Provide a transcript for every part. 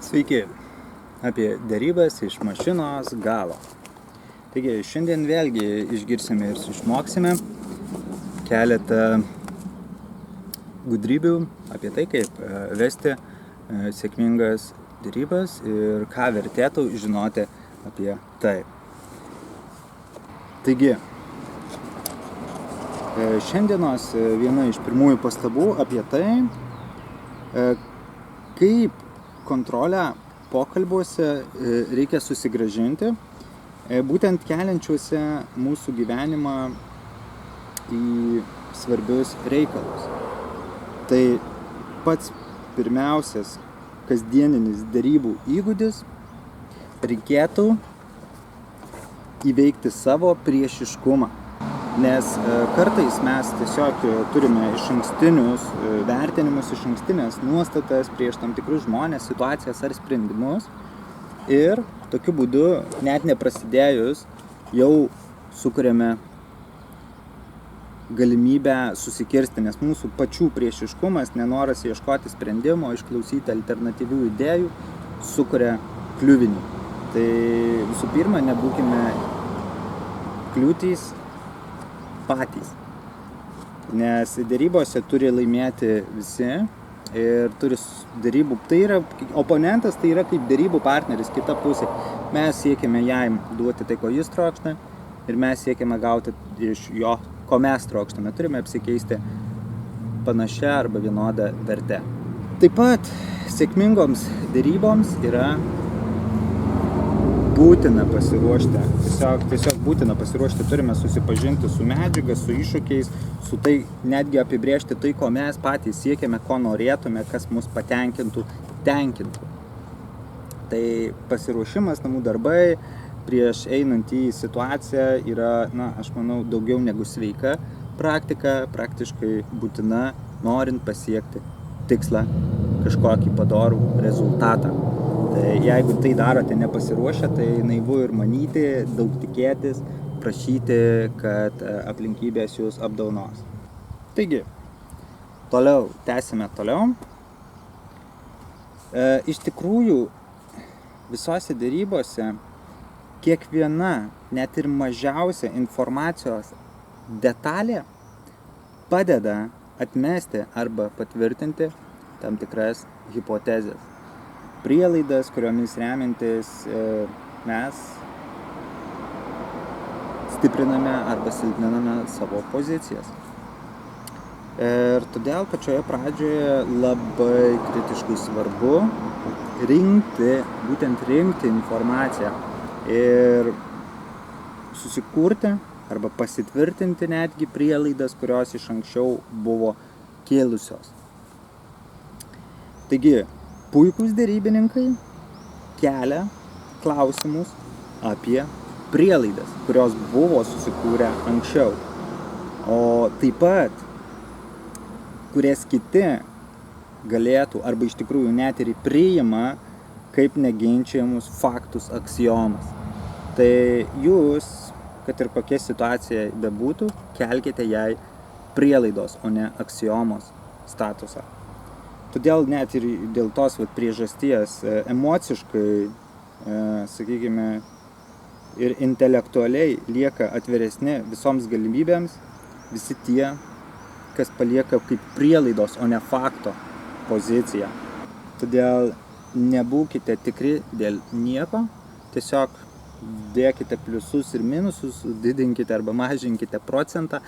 Sveiki, apie derybas iš mašinos galo. Taigi, šiandien vėlgi išgirsime ir išmoksime keletą gudrybių apie tai, kaip vesti sėkmingas derybas ir ką vertėtų žinoti apie tai. Taigi, šiandienos viena iš pirmųjų pastabų apie tai, kaip kontrolę pokalbiuose reikia susigrąžinti, būtent keliančiuose mūsų gyvenimą į svarbius reikalus. Tai pats pirmiausias kasdieninis derybų įgūdis reikėtų įveikti savo priešiškumą. Nes kartais mes tiesiog turime išankstinius vertinimus, išankstinės nuostatas prieš tam tikrus žmones, situacijas ar sprendimus. Ir tokiu būdu, net neprasidėjus, jau sukuriame galimybę susikirsti, nes mūsų pačių priešiškumas, nenoras ieškoti sprendimo, išklausyti alternatyvių idėjų, sukuria kliuvinį. Tai visų pirma, nebūkime kliūtys patys, nes derybose turi laimėti visi ir turi derybų, tai yra oponentas, tai yra kaip derybų partneris, kita pusė. Mes siekime jam duoti tai, ko jis trokšta, ir mes siekime gauti iš jo, ko mes trokštame. Turime apsikeisti panašia arba vienoda verte. Taip pat sėkmingoms deryboms yra būtina pasiruošti, tiesiog būtina pasiruošti, turime susipažinti su medžiaga, su iššūkiais, su tai netgi apibrėžti tai, ko mes patys siekiame, ko norėtume, kas mus patenkintų, tenkintų. Tai pasiruošimas, namų darbai prieš einant į situaciją yra, aš manau, daugiau negu sveika praktika, praktiškai būtina, norint pasiekti tikslą, kažkokį padorų rezultatą. Tai jeigu tai darote nepasiruošę, tai naivu ir manyti, daug tikėtis, prašyti, kad aplinkybės jūs apdaunos. Taigi, tęsime toliau. Iš tikrųjų, visose derybose kiekviena, net ir mažiausia informacijos detalė padeda atmesti arba patvirtinti tam tikras hipotezes. Prielaidas, kuriomis remiantis mes stipriname arba silpniname savo pozicijas. Ir todėl pačioje pradžioje labai kritiškai svarbu rinkti informaciją ir susikurti arba pasitvirtinti netgi prielaidas, kurios iš anksčiau buvo kėlusios. Taigi, puikūs derybininkai kelia klausimus apie prielaidas, kurios buvo susikūrę anksčiau, o taip pat, kurias kiti galėtų arba iš tikrųjų net ir priima kaip neginčiamus faktus, aksiomas. Tai jūs, kad ir kokia situacija bebūtų, kelkite jai prielaidos, o ne aksiomos statusą. Todėl net ir dėl tos priežasties emociškai, sakykime, ir intelektualiai lieka atviresni visoms galimybėms visi tie, kas palieka kaip prielaidos, o ne fakto poziciją. Todėl nebūkite tikri dėl nieko, tiesiog dėkite pliusus ir minusus, didinkite arba mažinkite procentą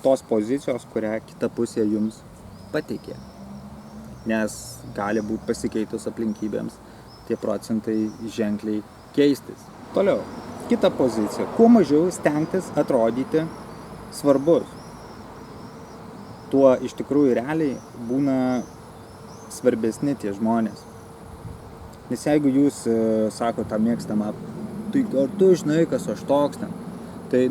tos pozicijos, kurią kita pusė jums pateikė. Nes gali būti pasikeitus aplinkybėms tie procentai ženkliai keistis. Toliau, kita pozicija. Kuo mažiau stengtis atrodyti svarbus. Tuo iš tikrųjų realiai būna svarbesni tie žmonės. Nes jeigu jūs sako tą mėgstamą tai ar tu žinai, kas aš toks ten. Tai,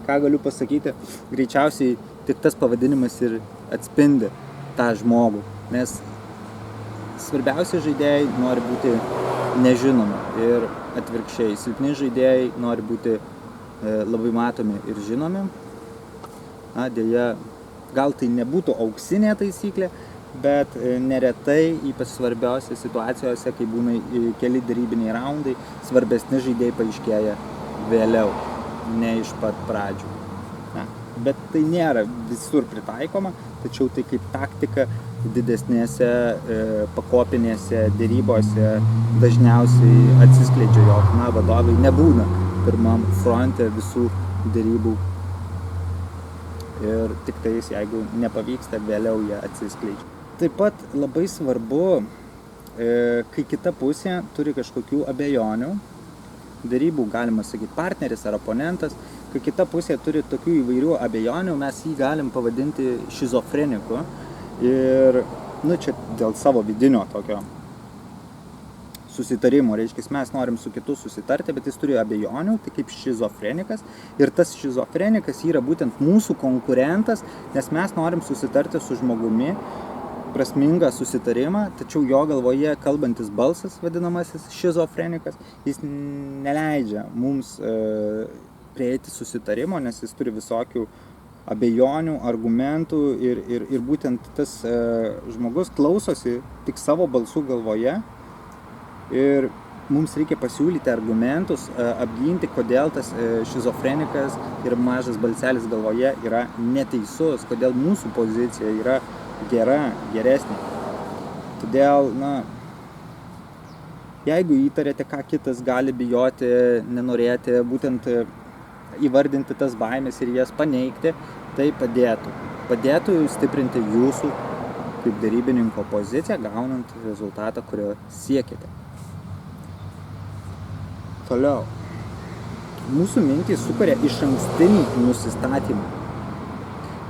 ką galiu pasakyti, greičiausiai tik tas pavadinimas ir atspindi tą žmogų, nes svarbiausi žaidėjai nori būti nežinomi ir atvirkščiai, silpni žaidėjai nori būti labai matomi ir žinomi. Dėja, gal tai nebūtų auksinė taisyklė, bet neretai, ypač svarbiausia situacijose, kai būna keli darybiniai raundai, svarbesni žaidėjai paaiškėja vėliau, ne iš pat pradžių. Bet tai nėra visur pritaikoma, tačiau tai kaip taktika didesnėse pakopinėse dėrybose dažniausiai atsiskleidžia, jog vadovai nebūna pirmam fronte visų dėrybų ir tik tais, jeigu nepavyksta, vėliau jie atsiskleidžia. Taip pat labai svarbu, kai kita pusė turi kažkokių abejonių, dėrybų, galima sakyti, partneris ar oponentas, kai kita pusė turi tokių įvairių abejonių, mes jį galim pavadinti šizofreniku. Ir, čia dėl savo vidinio tokio susitarimo, reiškia, mes norim su kitu susitarti, bet jis turi abejonių, tai kaip šizofrenikas. Ir tas šizofrenikas yra būtent mūsų konkurentas, nes mes norim susitarti su žmogumi, prasmingą susitarimą, tačiau jo galvoje kalbantis balsas, vadinamasis šizofrenikas, jis neleidžia mums prieiti susitarimo, nes jis turi visokių abejonių, argumentų ir būtent tas žmogus klausosi tik savo balsų galvoje ir mums reikia pasiūlyti argumentus, apginti, kodėl tas šizofrenikas ir mažas balselis galvoje yra neteisus, kodėl mūsų pozicija yra gera, geresnė. Todėl, jeigu įtarėte, ką kitas gali bijoti, nenorėti, būtent įvardinti tas baimės ir jas paneigti, tai padėtų stiprinti jūsų kaip derybininko poziciją, gaunant rezultatą, kurio siekite. Toliau. Mūsų mintys sukuria išankstinį nusistatymą.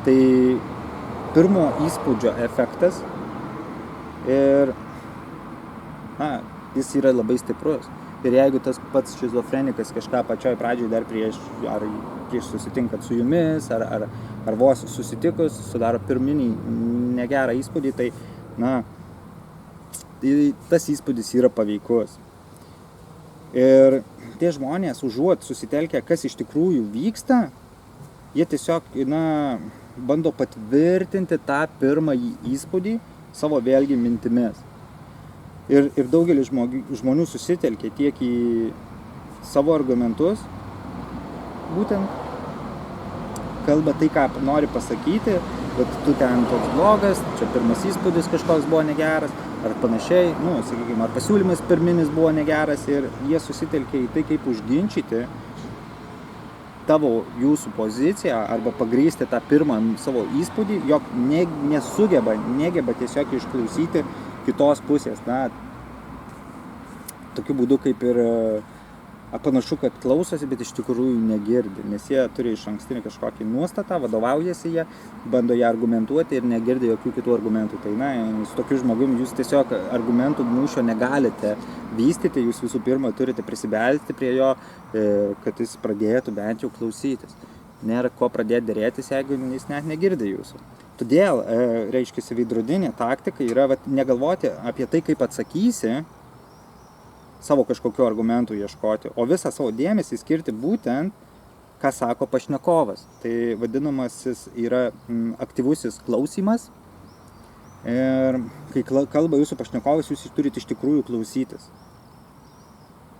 Tai pirmo įspūdžio efektas ir jis yra labai stiprus. Ir jeigu tas pats šizofrenikas kažką pačioj pradžioj dar prieš susitinkat su jumis, ar vos susitikus, sudaro pirminį negerą įspūdį, tai tas įspūdis yra paveikus. Ir tie žmonės, užuot susitelkę, kas iš tikrųjų vyksta, jie tiesiog bando patvirtinti tą pirmąjį įspūdį savo vėlgi mintimis. Ir daugelis žmonių susitelkia tiek į savo argumentus, būtent kalba tai, ką nori pasakyti, bet tu ten toks blogas, čia pirmas įspūdis kažkoks buvo negeras, ar panašiai, sakykime, ar pasiūlymas pirminis buvo negeras ir jie susitelkia į tai, kaip užginčyti jūsų poziciją arba pagrįsti tą pirmą savo įspūdį, jog negeba tiesiog išklausyti kitos pusės. Tokiu būdu kaip ir panašu, kad klausosi, bet iš tikrųjų negirdi, nes jie turi išankstinį kažkokį nuostatą, vadovaujasi jie, bando ją argumentuoti ir negirdi jokių kitų argumentų. Tai su tokiu žmogumi jūs tiesiog argumentų mūšio negalite vystyti, jūs visų pirma turite prisibelsti prie jo, kad jis pradėtų bent jau klausytis. Nėra ko pradėti dėrėtis, jeigu jis net negirdi jūsų. Todėl, reiškia, veidrodinė taktika yra negalvoti apie tai, kaip atsakysi, savo kažkokiu argumentų ieškoti, o visą savo dėmesį skirti būtent, ką sako pašnekovas. Tai vadinamasis yra aktyvusis klausymas. Ir kai kalba jūsų pašnekovas, jūs turite iš tikrųjų klausytis.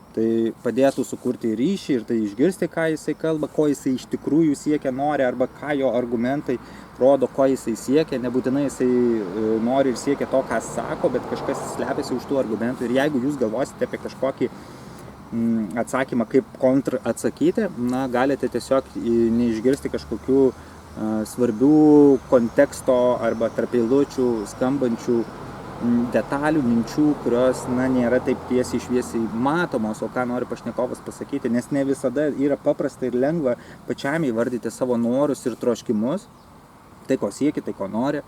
Tai padėtų sukurti ryšį ir tai išgirsti, ką jisai kalba, ko jisai iš tikrųjų siekia, nori, arba ką jo argumentai rodo, ko jisai siekia. Nebūtinai jisai nori ir siekia to, ką sako, bet kažkas slepiasi už tų argumentų. Ir jeigu jūs galvosite apie kažkokį atsakymą, kaip kontr atsakyti, galite tiesiog neišgirsti kažkokių svarbių konteksto arba tarp eilučių skambančių detalių, minčių, kurios nėra taip tiesiai šviesiai matomos, o ką nori pašnekovas pasakyti, nes ne visada yra paprasta ir lengva pačiam įvardyti savo norus ir troškimus, tai ko sieki, tai ko nori,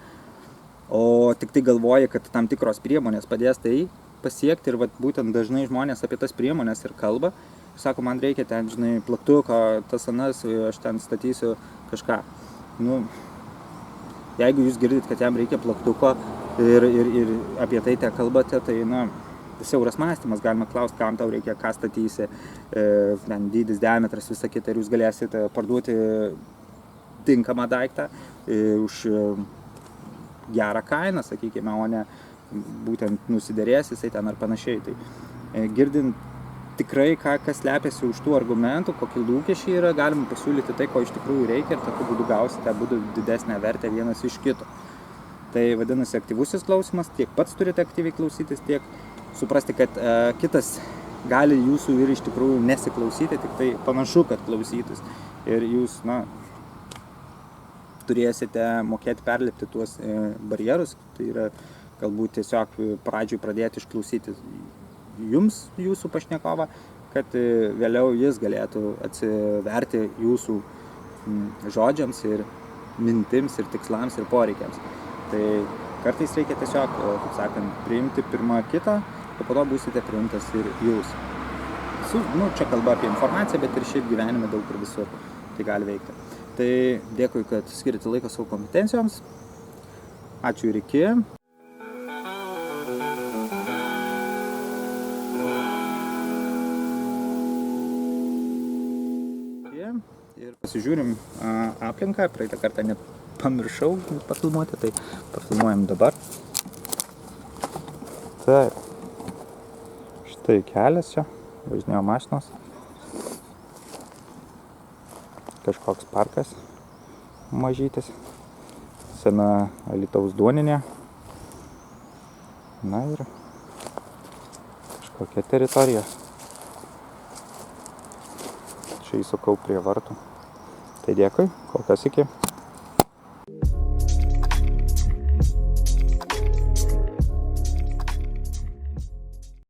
o tik tai galvoja, kad tam tikros priemonės padės tai pasiekti ir vat, būtent dažnai žmonės apie tas priemonės ir kalba. Sako, man reikia ten, žinai, plaktuko, tas anas, aš ten statysiu kažką. Nu, jeigu jūs girdit, kad jam reikia plaktuko ir apie tai te kalbate, tai, na, siauras mąstymas, galima klausti, kam tau reikia, ką statysi, ten dydis, diametras, visą kitą, ir jūs galėsite parduoti tinkamą daiktą už gerą kainą, sakykime, o ne būtent nusiderės jisai ten ar panašiai. Tai girdint tikrai, kas slepiasi už tų argumentų, kokie lūkesčiai yra, galima pasiūlyti tai, ko iš tikrųjų reikia ir tokiu būdu gausite būdų didesnę vertę vienas iš kito. Tai vadinasi aktyvusis klausimas, tiek pats turite aktyviai klausytis, tiek suprasti, kad kitas gali jūsų ir iš tikrųjų nesiklausyti, tik tai panašu, kad klausytis. Ir jūs, na, turėsite mokėti perlipti tuos barjerus, tai yra galbūt tiesiog pradžioj pradėti išklausyti jums, jūsų pašnekovą, kad vėliau jis galėtų atsiverti jūsų žodžiams ir mintims ir tikslams ir poreikiams. Tai kartais reikia tiesiog, kaip sakant, priimti pirmą kitą, o po to būsite priimtas ir jūs. Čia kalba apie informaciją, bet ir šiaip gyvenime daug ir visur tai gali veikti. Tai dėkui, kad skirite laiko savo kompetencijoms. Ačiū ir iki. Ir pasižiūrim aplinką. Praeitą kartą net pamiršau pafilmuoti, tai pafilmuojam dabar. Taip. Štai kelias čia, važinėjo mašinos. Kažkoks parkas mažytis. Sena Alytaus duoninė. Na ir kažkokia teritorija. Čia įsukau prie vartų. Tai dėkui, kol kas iki.